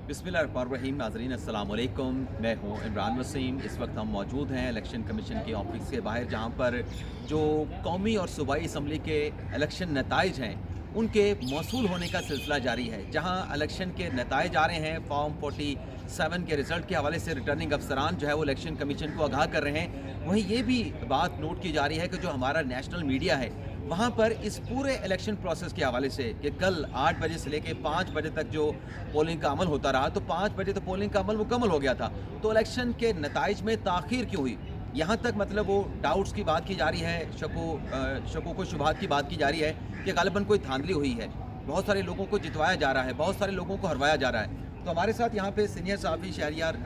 बिस्मिल्लाहिर्रहमानिर्रहीम। नाज़रीन अस्सलाम वालेकुम। मैं हूँ इमरान वसीम। इस वक्त हम मौजूद हैं इलेक्शन कमीशन के ऑफिस के बाहर, जहाँ पर जो कौमी और सूबाई असम्बली के इलेक्शन नताइज हैं उनके मौसूल होने का सिलसिला जारी है। जहाँ इलेक्शन के नताइज आ रहे हैं, फॉर्म 47 के रिज़ल्ट के हवाले से रिटर्निंग अफसरान जो है वो इलेक्शन कमीशन को आगाह कर रहे हैं। वहीं ये भी बात नोट की जा रही है कि जो हमारा नेशनल मीडिया है वहाँ पर इस पूरे इलेक्शन प्रोसेस के हवाले से कि कल 8 बजे से लेकर 5 बजे तक जो पोलिंग का अमल होता रहा, तो 5 बजे तो पोलिंग का अमल मुकम्मल हो गया था, तो इलेक्शन के नताइज में ताख़ीर क्यों हुई? यहाँ तक मतलब वो डाउट्स की बात की जा रही है, शकों को शुबहात की बात की जा रही है कि ग़ालिबन कोई धांधली हुई है, बहुत सारे लोगों को जितवाया जा रहा है, बहुत सारे लोगों को हरवाया जा रहा है। तो हमारे साथ यहाँ पे सीनियर सहाफ़ी शहरियार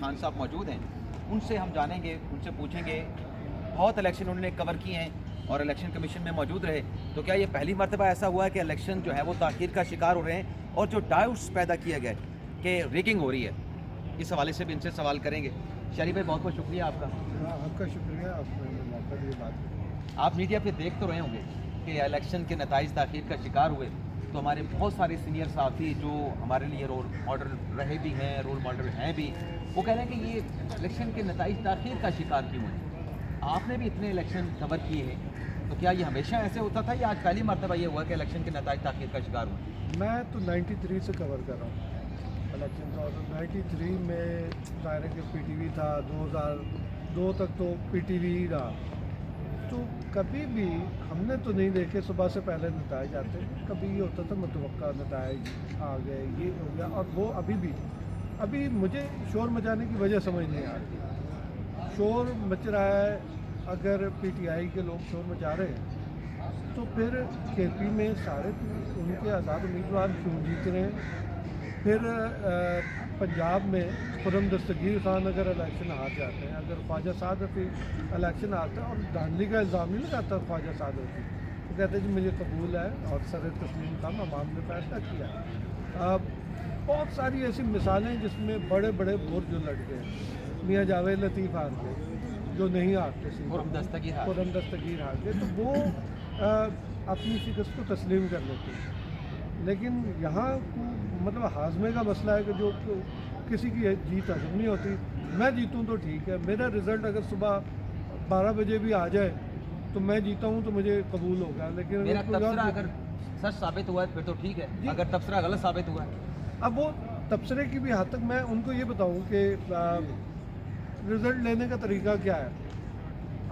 खान साहब मौजूद हैं, उनसे हम जानेंगे, उनसे पूछेंगे। बहुत इलेक्शन उन्होंने कवर किए हैं और इलेक्शन कमीशन में मौजूद रहे, तो क्या ये पहली मरतबा ऐसा हुआ है कि इलेक्शन जो है वो ताख़ीर का शिकार हो रहे हैं और जो डाउट्स पैदा किए गए कि रिगिंग हो रही है, इस हवाले से भी इनसे सवाल करेंगे। शरीफ भाई, बहुत बहुत शुक्रिया आपका। आपका शुक्रिया, आपने मौका दिया बात करने का। आप मीडिया पे देख तो रहे होंगे कि इलेक्शन के नताइज ताख़ीर का शिकार हुए, तो हमारे बहुत सारे सीनियर साथी जो हमारे लिए रोल मॉडल रहे भी हैं, रोल मॉडल हैं भी, वो कह रहे हैं कि ये इलेक्शन के नताइज ताख़ीर का शिकार क्यों हुए? आपने भी इतने इलेक्शन कवर किए हैं, तो क्या ये हमेशा ऐसे होता था या आज पहली मरतबा ये हुआ कि इलेक्शन के नताइज ताख़ीर का शिकार हुआ? मैं तो 93 से कवर कर रहा हूँ इलेक्शन का, और 93 में दायरे के पीटीवी था, 2002 तक तो पीटीवी ही रहा। तो कभी भी हमने तो नहीं देखे सुबह से पहले नताइज आते, कभी ये होता था मुतवक्का नताइज आ गए, ये हो गया। और वो अभी मुझे शोर मचाने की वजह समझ नहीं आ रही। शोर मच रहा है, अगर पीटीआई के लोग शोर मचा रहे हैं तो फिर केपी में सारे उनके आज़ाद उम्मीदवार क्यों जीत रहे हैं? फिर पंजाब में खुर्रम दस्तगीर खान अगर इलेक्शन हार जाते हैं, अगर ख्वाजा साद रफ़ी इलेक्शन हारता है और धांधली का इल्ज़ाम नहीं लगाता ख्वाजा साद रफ़ी, तो कहते हैं जी मुझे कबूल है और सर तस्लीम खान अवाम ने फैसला किया। बहुत सारी ऐसी मिसालें जिसमें बड़े बड़े बुर्ज लट गए। मियाँ जावेद लतीफ़ हार गए जो नहीं हारते थे, खुर्रम दस्तगीर हार गए, तो वो अपनी शिकस्त को तस्लीम कर लेते हैं। लेकिन यहाँ मतलब हाजमे का मसला है कि जो किसी की जीत हजम नहीं होती। मैं जीतूँ तो ठीक है, मेरा रिज़ल्ट अगर सुबह 12 बजे भी आ जाए तो मैं जीता हूँ तो मुझे कबूल होगा। लेकिन मेरा तबसरा अगर सच साबित हुआ है फिर तो ठीक है, अगर तबसरा गलत साबित हुआ है, अब वो तबसरे की भी हद तक मैं उनको ये बताऊँ कि रिज़ल्ट लेने का तरीका क्या है।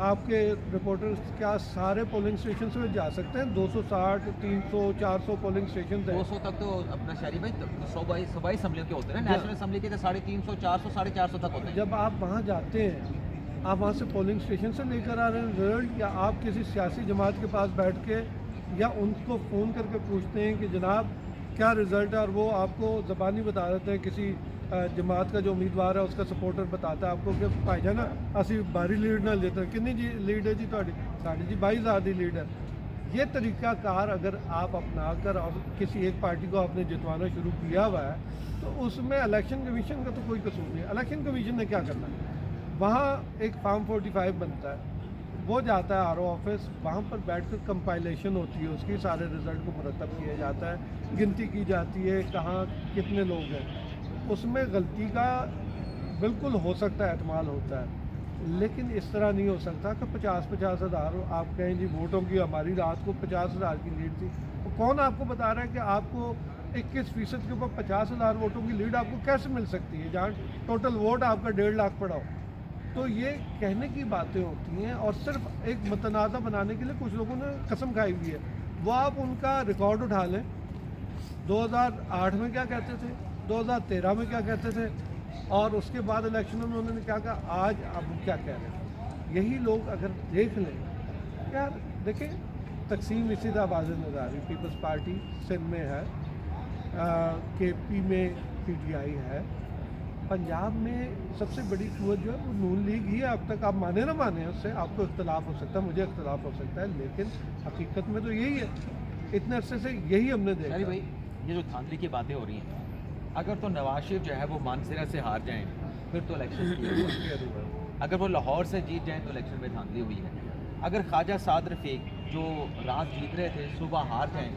आपके रिपोर्टर्स क्या सारे पोलिंग स्टेशन में जा सकते हैं? 260, 300, 400 पोलिंग स्टेशन है। 200 तक तो अपना शहरी भाई सूबाई असम्बली के होते हैं ना, नेशनल असम्बली के तो 350, 400, 450 तक होते हैं। जब आप वहाँ जाते हैं, आप वहाँ से पोलिंग स्टेशन से लेकर आ रहे हैं रिजल्ट, या आप किसी सियासी जमात के पास बैठ के या उनको फ़ोन करके पूछते हैं कि जनाब क्या रिज़ल्ट है, और वो आपको ज़बानी बता देते हैं, किसी जमात का जो उम्मीदवार है उसका सपोर्टर बताता है आपको कि भाई जान असी बारी लीड ना लेते हैं। कितनी जी लीड है जी? साढ़े जी 22,000 की लीड है। ये तरीक़ाकार अगर आप अपना कर और किसी एक पार्टी को आपने जितवाना शुरू किया हुआ है, तो उसमें इलेक्शन कमीशन का तो कोई कसूर नहीं है। इलेक्शन कमीशन ने क्या करना है? वहाँ एक फॉर्म 45 बनता है, वो जाता है आरओ ऑफिस, वहाँ पर बैठकर कंपाइलेशन होती है, उसकी सारे रिज़ल्ट को मुरतब किया जाता है, गिनती की जाती है कहाँ कितने लोग हैं। उसमें गलती का बिल्कुल हो सकता है, एहतमाल होता है, लेकिन इस तरह नहीं हो सकता कि 50-50 हज़ार आप कहें जी वोटों की हमारी रात को 50,000 की लीड थी। तो कौन आपको बता रहा है कि आपको 21% के ऊपर 50,000 वोटों की लीड आपको कैसे मिल सकती है, जहाँ टोटल वोट आपका 1.5 लाख पड़ा हो? तो ये कहने की बातें होती हैं, और सिर्फ एक मतनाज़ा बनाने के लिए कुछ लोगों ने कसम खाई हुई है। वो आप उनका रिकॉर्ड उठा लें, 2008 में क्या कहते थे, 2013 में क्या कहते थे, और उसके बाद इलेक्शनों में उन्होंने क्या कहा, आज अब क्या कह रहे हैं। यही लोग अगर देख लें, यार देखें, तकसीम इसी तरह वाज़ नज़र आ रही। पीपल्स पार्टी सिंध में है, केपी में पीटीआई है, पंजाब में सबसे बड़ी कुव्वत जो है वो नून लीग ही है। अब तक आप माने ना माने, उससे आपको इख्तलाफ हो सकता है, मुझे इख्तलाफ हो सकता है, लेकिन हकीकत में तो यही है। इतने अरसे से यही हमने देखा। भाई ये जो धांधली की बातें हो रही हैं, अगर तो नवाज शरीफ जो है वो मानसरा से हार जाएं फिर तो इलेक्शन अगर वो लाहौर से जीत जाएं तो इलेक्शन में धांधली हुई है। अगर ख्वाजा साद रफ़ीक जो रात जीत रहे थे सुबह हार जाएं,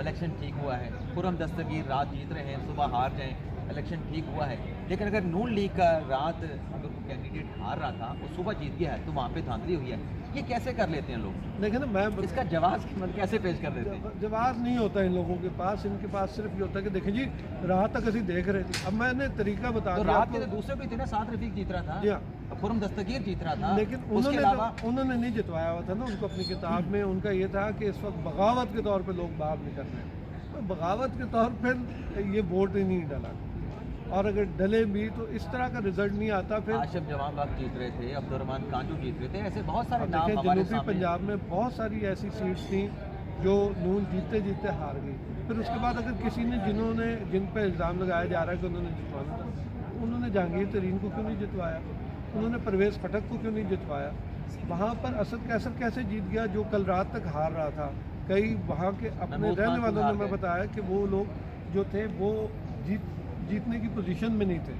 इलेक्शन ठीक हुआ है। खुर्रम दस्तगीर रात जीत रहे हैं, सुबह हार जाएं, इलेक्शन ठीक हुआ है, लेकिन अगर नून लीग का रात अगर कोई कैंडिडेट हार रहा था और सुबह जीत गया है तो वहाँ पे धांधली हुई है, ये कैसे कर लेते हैं लोग? लेकिन मैं इसका जवाब कैसे पेश कर देते हैं? जवाब नहीं होता इन लोगों के पास, इनके पास सिर्फ ये होता है कि देखें जी रात तक असी देख रहे थे। अब मैंने तरीका बता तो दिया रात के आपको। तो दूसरे भी थे ना, साथ रफीक जीत रहा था, जी हाँ, खुरम दस्तगीर जीत रहा था, लेकिन उसके अलावा उन्होंने नहीं जितवाया हुआ था ना उनको अपनी किताब में। उनका ये था कि इस वक्त बगावत के तौर पे लोग बाहर निकल रहे हैं, तो बगावत के तौर पे ये वोट ही नहीं डाला, और अगर डले भी तो इस तरह का रिजल्ट नहीं आता। फिर आशिफ जवान बाग जीत रहे थे, अब्दुर्रहमान कांजू जीत रहे थे, ऐसे बहुत सारे नाम देखिए हमारे जनूबी सामने। पंजाब में बहुत सारी ऐसी सीट्स थी जो नून जीतते जीतते हार गई। फिर उसके बाद अगर किसी ने जिन पर इल्ज़ाम लगाया जा रहा है कि उन्होंने जितवाना था, उन्होंने जहांगीर तरीन को क्यों नहीं जितवाया, उन्होंने परवेज़ खटक को क्यों नहीं जितवाया? वहाँ पर असद कैसर कैसे जीत गया जो कल रात तक हार रहा था? कई वहाँ के अपने महमूद रहने खान वालों हार ने मैं गए। बताया कि वो लोग जो थे वो जीतने की पोजीशन में नहीं थे,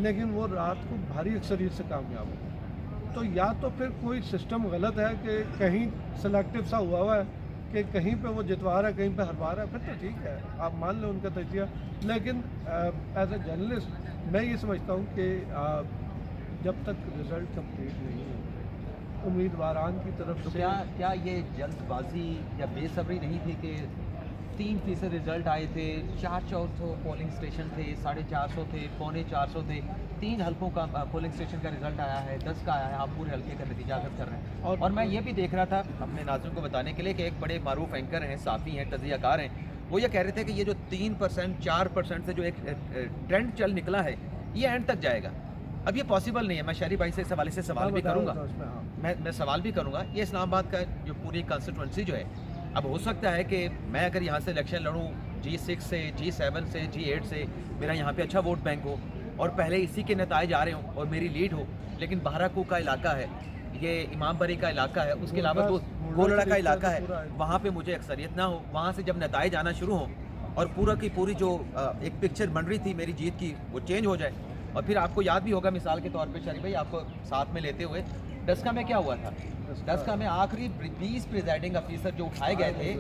लेकिन वो रात को भारी अक्सरियत से कामयाब हुए। तो या तो फिर कोई सिस्टम गलत है कि कहीं सेलेक्टिव सा हुआ है कि कहीं पे वो जितवा रहा है, कहीं पे हरवा रहा है, फिर तो ठीक है, आप मान लें उनका तजिया। लेकिन एज ए जर्नलिस्ट मैं ये समझता हूँ कि जब तक रिज़ल्ट कंप्लीट नहीं होते उम्मीदवारान की तरफ तो से क्या ये जल्दबाजी या बेसब्री नहीं थी कि 3% रिजल्ट आए थे, 400 पोलिंग स्टेशन थे, 450 थे, 325 थे, 3 हल्कों का पोलिंग स्टेशन का रिजल्ट आया है, 10 का आया है, आप पूरे हल्के का नतीजा अगर कर रहे हैं। और मैं ये भी देख रहा था अपने नाज़रीन को बताने के लिए कि एक बड़े मारूफ एंकर हैं, साफ़ी हैं, तज़ियाकार हैं, वो ये कह रहे थे कि ये जो 3% 4% से जो एक ट्रेंड चल निकला है ये एंड तक जाएगा। अब ये पॉसिबल नहीं है। मैं शहरी भाई से इस हवाले से सवाल भी करूँगा, मैं सवाल भी करूँगा। ये इस्लामाबाद का जो पूरी कंस्टिट्यूंसी जो है, अब हो सकता है कि मैं अगर यहाँ से इलेक्शन लड़ूँ G6 से, G7 से, G8 से, मेरा यहाँ पे अच्छा वोट बैंक हो और पहले इसी के नताइज आ रहे हों और मेरी लीड हो, लेकिन बाराकू का इलाका है, ये इमाम बरी का इलाका है, उसके अलावा तो गोलड़ा का इलाका है, वहाँ पे मुझे अक्सरियत ना हो, वहाँ से जब नताइज आना शुरू हों और पूरा की पूरी जो एक पिक्चर बन रही थी मेरी जीत की वो चेंज हो जाए। और फिर आपको याद भी होगा मिसाल के तौर पे शरीफ भाई, आपको साथ में लेते हुए डस्का में क्या हुआ था, डस्का में आखिरी 20 प्रिजाइडिंग अफीसर जो उठाए गए थे,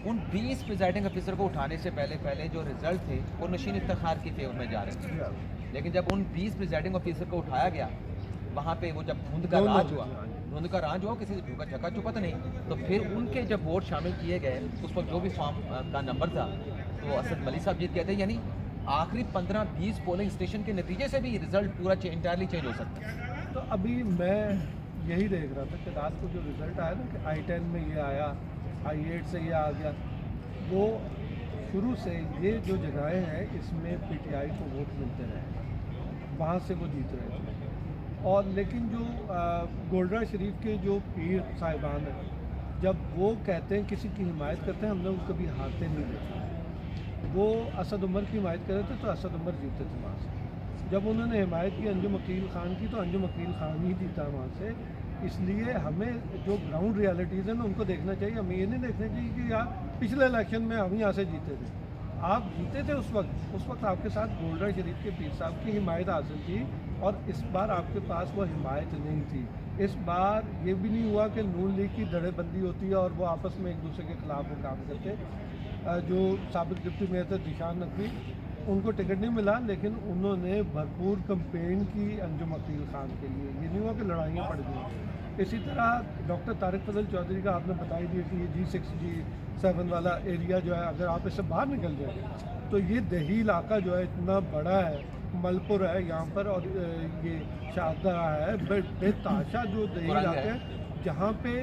उन 20 प्रिजाइडिंग अफीसर को उठाने से पहले जो रिजल्ट थे वो नशीन इफ्तिखार की फेवर में जा रहे थे, लेकिन जब उन 20 प्रिजाइडिंग अफीसर को उठाया गया, वहाँ पे वो जब धुंध का राज हुआ किसी से झुका झका चुका तो नहीं, तो फिर उनके जब वोट शामिल किए गए उस वक्त जो भी फॉर्म का नंबर था तो असद मलिक साहब जीत गए थे। यानी आखिरी 15-20 पोलिंग स्टेशन के नतीजे से भी रिजल्ट पूरा इंटायरली चेंज हो सकता है। तो अभी मैं यही देख रहा था कि रात को जो रिज़ल्ट आया ना कि I10 में ये आया, I8 से ये आ गया, वो शुरू से ये जो जगहें हैं इसमें PTI को वोट मिलते रहे, वहाँ से वो जीत रहे थे। और लेकिन जो गोल्डरा शरीफ के जो पीर साहिबान हैं, जब वो कहते हैं किसी की हिमायत करते हैं, हम लोग कभी हारते नहीं देते। वो असद उमर की हिमायत कर रहे थे तो असद उमर जीते थे वहाँ से। जब उन्होंने हिमायत की अंजुम अकील ख़ान की तो अंजुम अकील ख़ान ही जीता वहाँ से। इसलिए हमें जो ग्राउंड रियलिटीज़ हैं ना उनको देखना चाहिए। हमें ये नहीं देखना चाहिए कि यार पिछले इलेक्शन में हम यहाँ से जीते थे। आप जीते थे उस वक्त आपके साथ गोल्डरा शरीफ के पीर साहब की हिमायत हासिल थी, और इस बार आपके पास वो हिमायत नहीं थी। इस बार ये भी नहीं हुआ कि नून लीग की धड़ेबंदी होती है और वो आपस में एक दूसरे के खिलाफ वो काम करते। जो साबिक डिप्टी मेयर थे जिशान नकवी, उनको टिकट नहीं मिला, लेकिन उन्होंने भरपूर कंपेन की अंजुम अकील ख़ान के लिए। ये नहीं हुआ कि लड़ाइयाँ पड़ गई। इसी तरह डॉक्टर तारिक फजल चौधरी का आपने बताई दी कि ये G6 G7 वाला एरिया जो है, अगर आप इससे बाहर निकल जाए तो ये दही इलाका जो है इतना बड़ा है, मलपुर है यहाँ पर, और ये शाहदरा है, बेताशा जो दही इलाके हैं जहाँ पे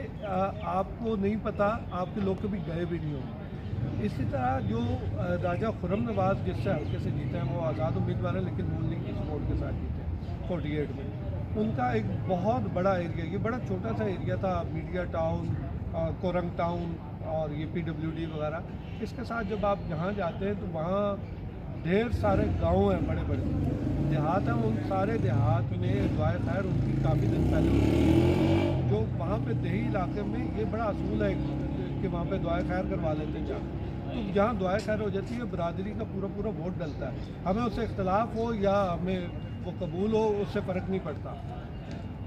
आपको नहीं पता, आपके लोग कभी गए भी नहीं होंगे। इसी तरह जो राजा खुरम नवाज जिससे हल्के से जीते हैं वो आज़ाद उम्मीदवार है, लेकिन नून लीग की सपोर्ट के साथ जीते 48 में। उनका एक बहुत बड़ा एरिया, ये बड़ा छोटा सा एरिया था, मीडिया टाउन, कोरंग टाउन और ये PWD वगैरह। इसके साथ जब आप जहाँ जाते हैं तो वहाँ ढेर सारे गांव हैं, बड़े बड़े देहात हैं। उन सारे देहात में दुआए खैर उनकी काफ़ी दिन पहले होती है। जो वहाँ पे देही इलाके में ये बड़ा असूल है कि वहाँ पे दुआए खैर करवा लेते हैं जहाँ, तो जहाँ दुआए खैर हो जाती है बरादरी का पूरा वोट डलता है। हमें उससे इख्तलाफ हो या हमें वो कबूल हो, उससे फ़र्क नहीं पड़ता।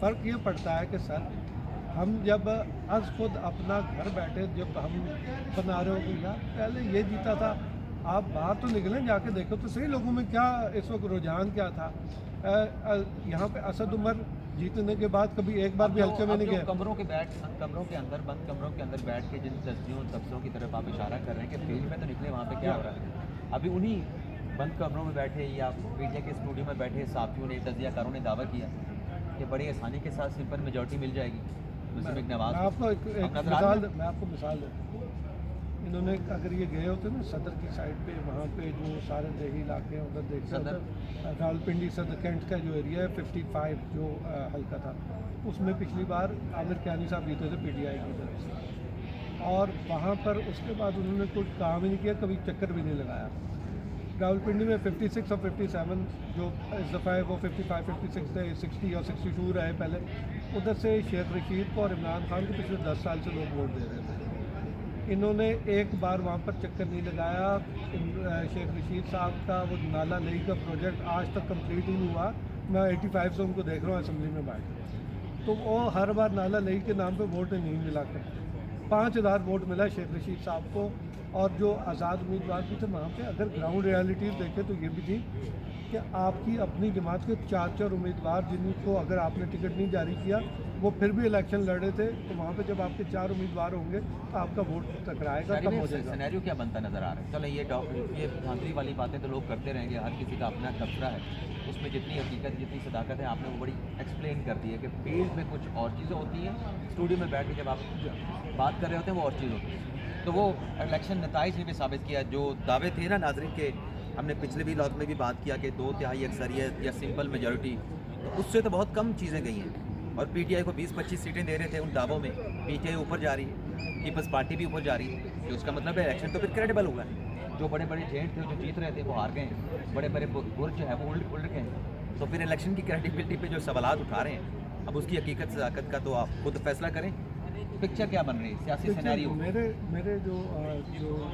फ़र्क ये पड़ता है कि सर हम जब खुद अपना घर बैठे जब हम बना रहे हो कि यार पहले ये जीता था, आप बाहर तो निकलें, जाके देखो तो सही लोगों में क्या इस वक्त रुझान क्या था। यहाँ पे असद उमर जीतने के बाद कभी एक बार भी हल्के में नहीं गए। कमरों के अंदर बंद कमरों के अंदर बैठ के जिन तस्वीरों की तरफ आप इशारा कर रहे हैं कि फील्ड में तो निकले, वहाँ पे क्या हो रहा है? अभी उन्हीं बंद कमरों में बैठे या मीडिया के स्टूडियो में बैठे साथियों ने, तजियाकारों ने दावा किया कि बड़ी आसानी के साथ सिंपल मेजॉरिटी मिल जाएगी मुस्लिम नवाज। मैं आपको एक मिसाल देता हूँ। इन्होंने अगर ये गए होते ना सदर की साइड पे, वहाँ पे जो सारे देही इलाके हैं उधर देखते हैं, रावलपिंडी सदर कैंट का जो एरिया है 55 जो हल्का था, उसमें पिछली बार आमिर कैनी साहब जीते थे PTI की तरफ से, और वहाँ पर उसके बाद उन्होंने कोई काम ही नहीं किया, कभी चक्कर भी नहीं लगाया। रावलपिंडी में 56 और 57 जो इस दफ़ा है वो 55, 56 थे, 60 और 62 रहे पहले। उधर से शेख रशीद को और इमरान खान को पिछले 10 साल से लोग वोट दे रहे थे। इन्होंने एक बार वहाँ पर चक्कर नहीं लगाया। शेख रशीद साहब का वो नाला लेई का प्रोजेक्ट आज तक कंप्लीट ही नहीं हुआ। मैं 85 से उनको देख रहा हूँ असेंबली में बैठ के, तो वो हर बार नाला लेई के नाम पे वोट नहीं मिला करते। 5000 वोट मिला शेख रशीद साहब को, और जो आज़ाद उम्मीदवार भी थे वहाँ पे अगर ग्राउंड रियलिटीज़ देखें तो ये भी थी कि आपकी अपनी जमात के 4 उम्मीदवार जिनको अगर आपने टिकट नहीं जारी किया वो फिर भी इलेक्शन लड़ रहे थे, तो वहाँ पे जब आपके 4 उम्मीदवार होंगे तो आपका वोट टकराएगा, कम हो जाएगा। सिनेरियो क्या बनता नज़र आ रहा है? चलो ये धांधली वाली बातें तो लोग करते रहेंगे, हर किसी का अपना तबसरा है, उसमें जितनी हकीकत जितनी सदाकत है आपने वो बड़ी एक्सप्लेन कर दी है कि फील्ड में कुछ और चीज़ें होती हैं, स्टूडियो में बैठ के जब आप बात कर रहे होते हैं वो और चीज़ होती है। तो वो इलेक्शन नताइज ने भी साबित किया, जो दावे थे ना नाज़रीन के, हमने पिछले भी लॉट में भी बात किया कि 2/3 अक्सरियत या सिंपल मेजॉरिटी, तो उससे तो बहुत कम चीज़ें गई हैं। और PTI को 20-25 सीटें दे रहे थे उन दावों में, PTI ऊपर जा रही है, पीपल्स पार्टी भी ऊपर जा रही है, तो उसका मतलब है इलेक्शन तो फिर क्रेडिबल हुआ है। जो बड़े बड़े जेंट थे जो जीत रहे थे वो हार गए हैं, बड़े बड़े बुर्ज जो है वो उल्ट गए हैं, तो फिर इलेक्शन की क्रेडिबिलिटी पे जो सवालात उठा रहे हैं, अब उसकी हकीकत सदाकत का तो आप खुद फैसला करें। पिक्चर क्या बन रही है सियासी सिनेरियो? मेरे जो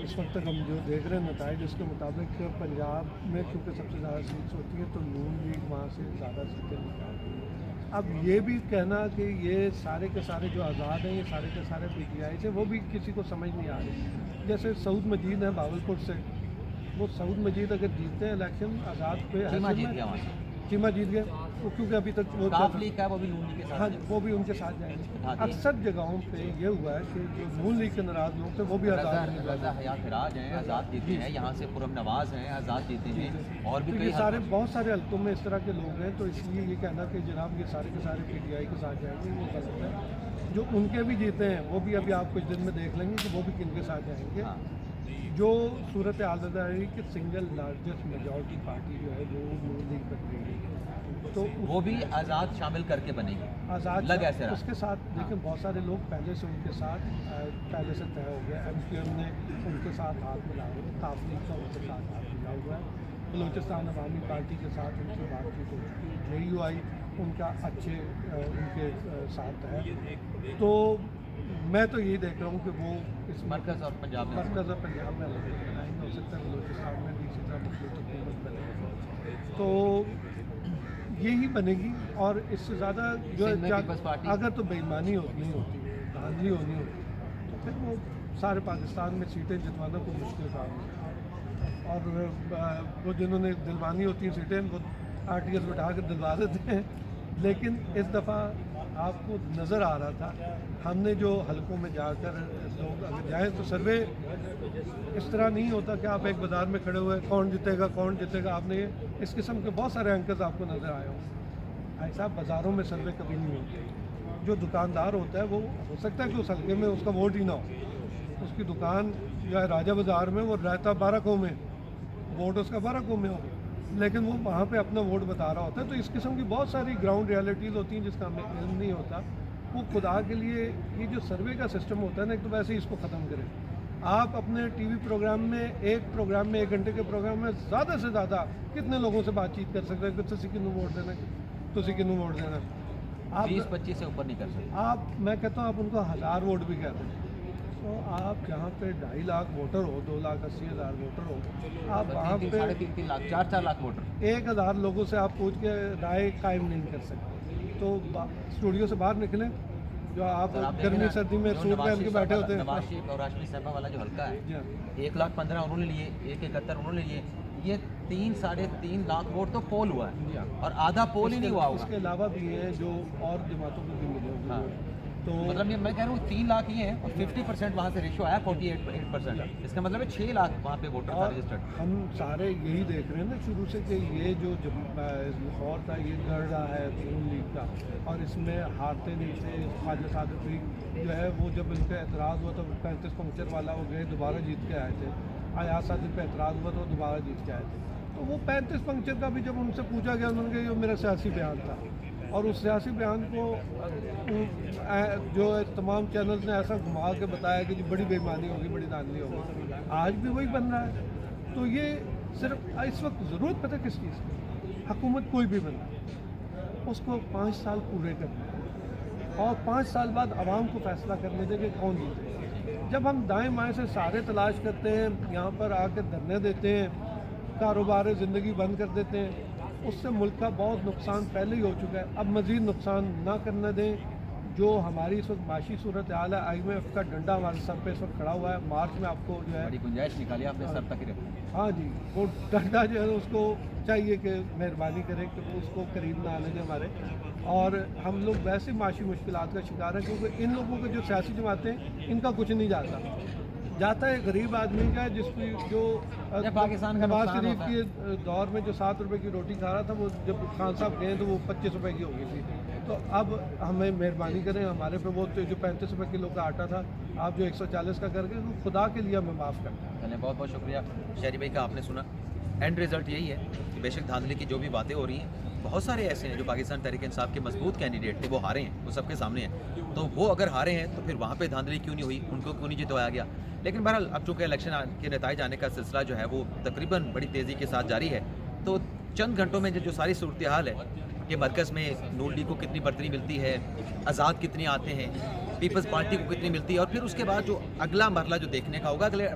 इस वक्त तक हम जो देख रहे हैं नताइज, उसके मुताबिक पंजाब में क्योंकि सबसे ज़्यादा सीट्स होती है तो नून लीग वहाँ से ज़्यादा सीटें निकालती है। अब ये भी कहना कि ये सारे के सारे जो आज़ाद हैं ये सारे के सारे PTI से, वो भी किसी को समझ नहीं आ रही। जैसे सऊद मजीद है बावलपुर से, वो सऊद मजीद अगर जीतते हैं इलेक्शन आज़ाद पे, चीमा जीत गए वो, क्योंकि अभी तक वो लीग का वो भी नून लीग के साथ, हाँ वो भी उनके साथ जाएंगे। अक्सर जगहों पे ये हुआ है कि जो नून लीग के नाराज लोग थे वो भी रज़ा हयात फराज हैं, आज़ाद जीते हैं, यहाँ से खुर्रम नवाज हैं, आज़ाद जीते हैं, और भी ये सारे बहुत सारे हल्कों में इस तरह के लोग हैं, तो इसलिए ये कहना कि जनाब ये सारे के सारे PTI के साथ जाएंगे वो गलत है। जो उनके भी जीते हैं वो भी अभी आप कुछ दिन में देख लेंगे कि वो भी किन के साथ जाएंगे। जो सूरत हाल नजर आ रही कि सिंगल लार्जेस्ट मेजॉरिटी पार्टी जो है वो नून लीग बन रही है, तो वो भी आज़ाद शामिल करके बनेगी। आज़ाद लग ऐसे उसके साथ देखिए बहुत सारे लोग पहले से उनके साथ पहले से तय हो गया। MQM ने उनके साथ हाथ मिला हुआ है, ताफलीग का उनके साथ हाथ मिला हुआ है, बलूचिस्तान अवामी पार्टी के साथ उनकी बातचीत हो चुकी है, JUI उनका अच्छे उनके साथ है। तो मैं तो यही देख रहा हूँ कि वो इस मरकज़ और पंजाब में अलग बनाएंगे, हो सकता है बलूचिस्तान में भी इसी तरह मुख्तलिफ हुकूमत बनेगी, तो यही बनेगी। और इससे ज़्यादा जो अगर तो बेईमानी नहीं होती, धांधली होनी होती, तो फिर वो सारे पाकिस्तान में सीटें जितवाना कोई मुश्किल काम नहीं। और वो जिन्होंने दिलवानी होती हैं सीटें वो RTS बिठा कर दिलवा देते हैं। लेकिन इस दफ़ा आपको नज़र आ रहा था, हमने जो हलकों में जाकर लोग अगर जाएँ तो सर्वे इस तरह नहीं होता कि आप एक बाज़ार में खड़े हुए कौन जीतेगा, आपने इस किस्म के बहुत सारे अंकज आपको नज़र आए हों। ऐसा बाज़ारों में सर्वे कभी नहीं होते। जो दुकानदार होता है वो हो सकता है कि उस हल्के में उसका वोट ही ना हो, उसकी दुकान या राजा बाज़ार में वो रहता 12 को में, वोट उसका 12 को में हो, लेकिन वो वहाँ पे अपना वोट बता रहा होता है। तो इस किस्म की बहुत सारी ग्राउंड रियलिटीज़ होती हैं जिसका हमें इल्म नहीं होता। वो खुदा के लिए ये जो सर्वे का सिस्टम होता है ना, एक तो वैसे ही इसको ख़त्म करें। आप अपने TV प्रोग्राम में एक घंटे के प्रोग्राम में ज़्यादा से ज़्यादा कितने लोगों से बातचीत कर सकते हैं कि तुसी किन्नू वोट देना, तुसी किन्नू वोट देना। आप 20-25 से ऊपर नहीं कर सकते। आप मैं कहता हूँ आप उनको 1000 वोट भी कहते हैं, तो आप जहाँ पे 2.5 लाख वोटर हो, 2,80,000 वोटर हो, आप वहाँ पे 3.5 लाख 4 लाख वोटर 1000 लोगों से आप पूछ के राय कायम नहीं कर सकते। तो स्टूडियो से बाहर निकलें, जो आप सर, आप देखें गर्मी ना, सर्दी में जो सूट नवाज पहन के शरीफ बैठे साहब होते वाला- हैं। नवाज शरीफ और हाशमी साहबा वाला जो हल्का है, जी हाँ। 1,15,000 उन्होंने लिए, 1,71 उन्होंने लिए, ये 3 साढ़े 3 लाख वोट तो पोल हुआ जी है हाँ। और आधा पोल ही नहीं हुआ इसके होगा। अलावा भी हैं जो और जमातों को भी मिले होंगे। हाँ। तो मतलब ये मैं कह रहा हूँ 3 लाख ही हैं और 50% वहाँ से रेशो आया 48%। इसका मतलब है 6 लाख वहाँ पे वोटर था और रजिस्टर्ड। हम सारे यही देख रहे हैं ना शुरू से कि ये जो लाहौर था ये लड़ रहा है नून लीग का, और इसमें हारते नहीं थे। ख्वाजा सादिक लीग जो है वो जब इनका एतराज़ हुआ तो 35 पंक्चर वाला वो गए दोबारा जीत के आए थे। आयाज सादिक पे एतराज़ हुआ तो वो दोबारा जीत के आए थे। तो वो 35 पंक्चर का भी जब उनसे पूछा गया उन्होंने कहा ये मेरा सियासी बयान था, और उस सियासी बयान को जो है तमाम चैनल्स ने ऐसा घुमा के बताया कि जी बड़ी बेईमानी होगी, बड़ी धांधली होगी। आज भी वही बन रहा है। तो ये सिर्फ इस वक्त ज़रूरत पता किस चीज़ की, हुकूमत कोई भी बना उसको 5 साल पूरे करना है और 5 साल बाद आवाम को फैसला करने दें कि कौन जीते। जब हम दाएं बाएं से सारे तलाश करते हैं, यहाँ पर आकर धरने देते हैं, कारोबार ज़िंदगी बंद कर देते हैं, उससे मुल्क का बहुत नुकसान पहले ही हो चुका है। अब मज़ीद नुकसान ना करने दें। जो हमारी इस वक्त माशी सूरत हाल है, IMF का डंडा हमारे सर पे इस वक्त खड़ा हुआ है। मार्च में आपको जो है बड़ी गुंजाइश निकाली आपने सर तक ही रखी। हाँ जी, वो डंडा जो है उसको चाहिए कि मेहरबानी करें कि वो उसको करीब ना आने दें हमारे। और हम लोग वैसे माशी मुश्किलात का शिकार हैं क्योंकि इन लोगों के जो सियासी जमातें हैं इनका कुछ नहीं जाता है गरीब आदमी का, जिसकी जो पाकिस्तान का नवाज नुकसान शरीफ होता के दौर में जो 7 रुपए की रोटी खा रहा था, वो जब खान साहब गए तो वो 25 रुपए की हो गई थी। तो अब हमें मेहरबानी करें, हमारे पे वो तो जो 35 रुपए किलो का आटा था आप जो 140 का करके तो खुदा के लिए हमें माफ़ कर दें। चलिए, बहुत बहुत शुक्रिया शहरी भाई का। आपने सुना एंड रिजल्ट यही है कि बेशक धांधली की जो भी बातें हो रही हैं, बहुत सारे ऐसे हैं जो पाकिस्तान तहरीक इंसाफ के मजबूत कैंडिडेट थे, वो हारे हैं, वो सबके सामने हैं। तो वो अगर हारे हैं तो फिर वहाँ पे धांधली क्यों नहीं हुई, उनको क्यों नहीं जितवाया गया। लेकिन बहरहाल अब चूँकि इलेक्शन के नताइज आने का सिलसिला जो है वो तकरीबन बड़ी तेज़ी के साथ जारी है, तो चंद घंटों में जो सारी सूरत हाल है कि मरकज़ में नून लीग को कितनी बर्तरी मिलती है, आज़ाद कितनी आते हैं, पीपल्स पार्टी को कितनी मिलती है, और फिर उसके बाद जो अगला मरला जो देखने का होगा अगले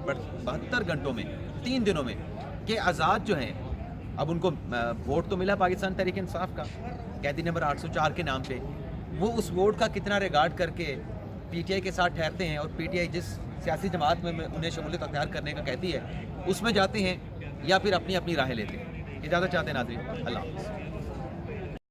72 घंटों में, 3 दिनों में, कि आज़ाद जो हैं अब उनको वोट तो मिला पाकिस्तान तहरीक इंसाफ का कैदी नंबर 804 के नाम पे, वो उस वोट का कितना रिगार्ड करके PTI के साथ ठहरते हैं, और PTI जिस सियासी जमात में उन्हें शमूलियत अख्तियार करने का कहती है उसमें जाते हैं, या फिर अपनी अपनी राहें लेते हैं। इजाज़त चाहते हैं नाज़रीन, अल्लाह हाफ़िज़।